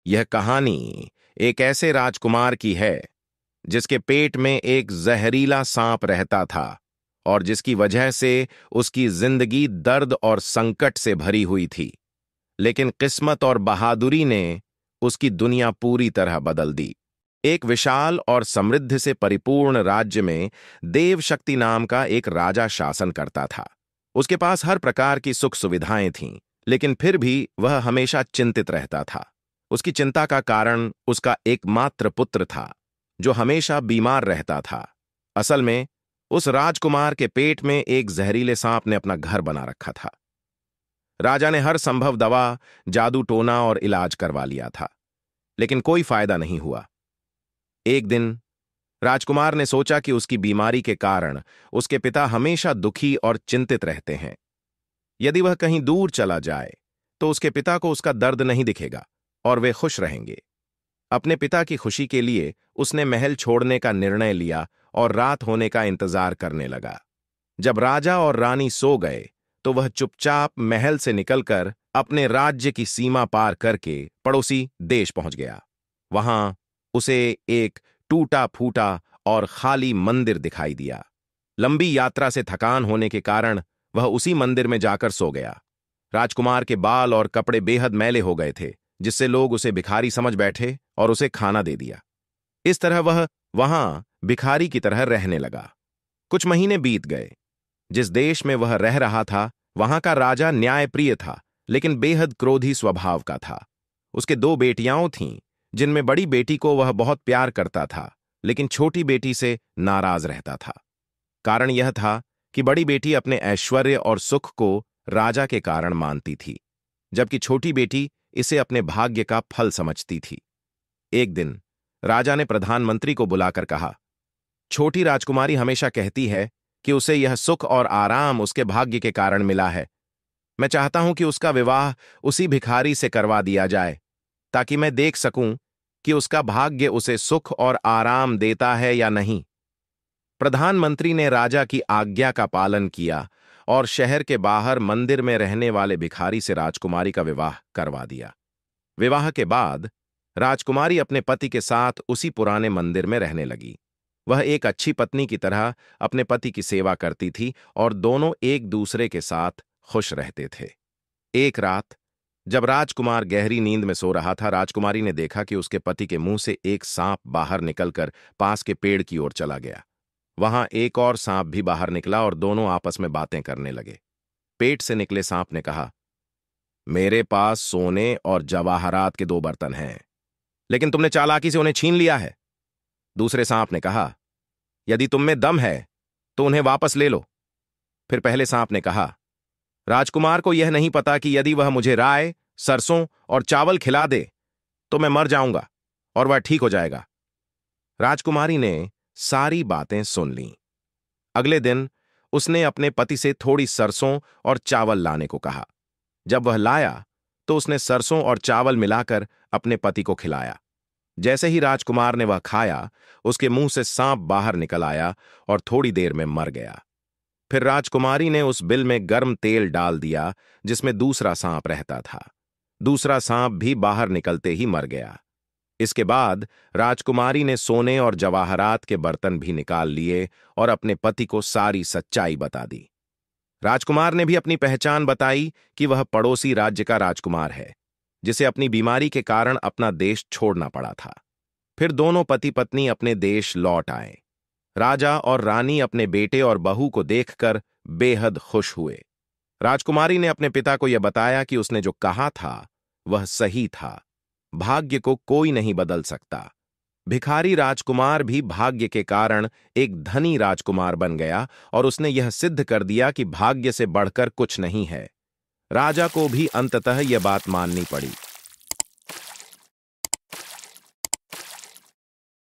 यह कहानी एक ऐसे राजकुमार की है जिसके पेट में एक जहरीला सांप रहता था और जिसकी वजह से उसकी जिंदगी दर्द और संकट से भरी हुई थी। लेकिन किस्मत और बहादुरी ने उसकी दुनिया पूरी तरह बदल दी। एक विशाल और समृद्ध से परिपूर्ण राज्य में देवशक्ति नाम का एक राजा शासन करता था। उसके पास हर प्रकार की सुख सुविधाएं थीं, लेकिन फिर भी वह हमेशा चिंतित रहता था। उसकी चिंता का कारण उसका एकमात्र पुत्र था, जो हमेशा बीमार रहता था। असल में उस राजकुमार के पेट में एक जहरीले सांप ने अपना घर बना रखा था। राजा ने हर संभव दवा, जादू टोना और इलाज करवा लिया था, लेकिन कोई फायदा नहीं हुआ। एक दिन राजकुमार ने सोचा कि उसकी बीमारी के कारण उसके पिता हमेशा दुखी और चिंतित रहते हैं। यदि वह कहीं दूर चला जाए तो उसके पिता को उसका दर्द नहीं दिखेगा और वे खुश रहेंगे। अपने पिता की खुशी के लिए उसने महल छोड़ने का निर्णय लिया और रात होने का इंतजार करने लगा। जब राजा और रानी सो गए तो वह चुपचाप महल से निकलकर अपने राज्य की सीमा पार करके पड़ोसी देश पहुंच गया। वहां उसे एक टूटा फूटा और खाली मंदिर दिखाई दिया। लंबी यात्रा से थकान होने के कारण वह उसी मंदिर में जाकर सो गया। राजकुमार के बाल और कपड़े बेहद मैले हो गए थे, जिससे लोग उसे भिखारी समझ बैठे और उसे खाना दे दिया। इस तरह वह वहां भिखारी की तरह रहने लगा। कुछ महीने बीत गए। जिस देश में वह रह रहा था वहां का राजा न्यायप्रिय था, लेकिन बेहद क्रोधी स्वभाव का था। उसके 2 बेटियां थीं, जिनमें बड़ी बेटी को वह बहुत प्यार करता था, लेकिन छोटी बेटी से नाराज रहता था। कारण यह था कि बड़ी बेटी अपने ऐश्वर्य और सुख को राजा के कारण मानती थी, जबकि छोटी बेटी इसे अपने भाग्य का फल समझती थी। एक दिन राजा ने प्रधानमंत्री को बुलाकर कहा, छोटी राजकुमारी हमेशा कहती है कि उसे यह सुख और आराम उसके भाग्य के कारण मिला है। मैं चाहता हूं कि उसका विवाह उसी भिखारी से करवा दिया जाए, ताकि मैं देख सकूं कि उसका भाग्य उसे सुख और आराम देता है या नहीं। प्रधानमंत्री ने राजा की आज्ञा का पालन किया और शहर के बाहर मंदिर में रहने वाले भिखारी से राजकुमारी का विवाह करवा दिया। विवाह के बाद राजकुमारी अपने पति के साथ उसी पुराने मंदिर में रहने लगी। वह एक अच्छी पत्नी की तरह अपने पति की सेवा करती थी और दोनों एक दूसरे के साथ खुश रहते थे। एक रात जब राजकुमार गहरी नींद में सो रहा था, राजकुमारी ने देखा कि उसके पति के मुंह से एक सांप बाहर निकलकर पास के पेड़ की ओर चला गया। वहां एक और सांप भी बाहर निकला और दोनों आपस में बातें करने लगे। पेट से निकले सांप ने कहा, मेरे पास सोने और जवाहरात के 2 बर्तन हैं, लेकिन तुमने चालाकी से उन्हें छीन लिया है। दूसरे सांप ने कहा, यदि तुम में दम है तो उन्हें वापस ले लो। फिर पहले सांप ने कहा, राजकुमार को यह नहीं पता कि यदि वह मुझे राय, सरसों और चावल खिला दे तो मैं मर जाऊंगा और वह ठीक हो जाएगा। राजकुमारी ने सारी बातें सुन लीं। अगले दिन उसने अपने पति से थोड़ी सरसों और चावल लाने को कहा। जब वह लाया तो उसने सरसों और चावल मिलाकर अपने पति को खिलाया। जैसे ही राजकुमार ने वह खाया, उसके मुंह से सांप बाहर निकल आया और थोड़ी देर में मर गया। फिर राजकुमारी ने उस बिल में गर्म तेल डाल दिया जिसमें दूसरा सांप रहता था। दूसरा सांप भी बाहर निकलते ही मर गया। इसके बाद राजकुमारी ने सोने और जवाहरात के बर्तन भी निकाल लिए और अपने पति को सारी सच्चाई बता दी। राजकुमार ने भी अपनी पहचान बताई कि वह पड़ोसी राज्य का राजकुमार है, जिसे अपनी बीमारी के कारण अपना देश छोड़ना पड़ा था। फिर दोनों पति पत्नी अपने देश लौट आए। राजा और रानी अपने बेटे और बहू को देखकर बेहद खुश हुए। राजकुमारी ने अपने पिता को यह बताया कि उसने जो कहा था वह सही था। भाग्य को कोई नहीं बदल सकता। भिखारी राजकुमार भी भाग्य के कारण एक धनी राजकुमार बन गया और उसने यह सिद्ध कर दिया कि भाग्य से बढ़कर कुछ नहीं है। राजा को भी अंततः यह बात माननी पड़ी।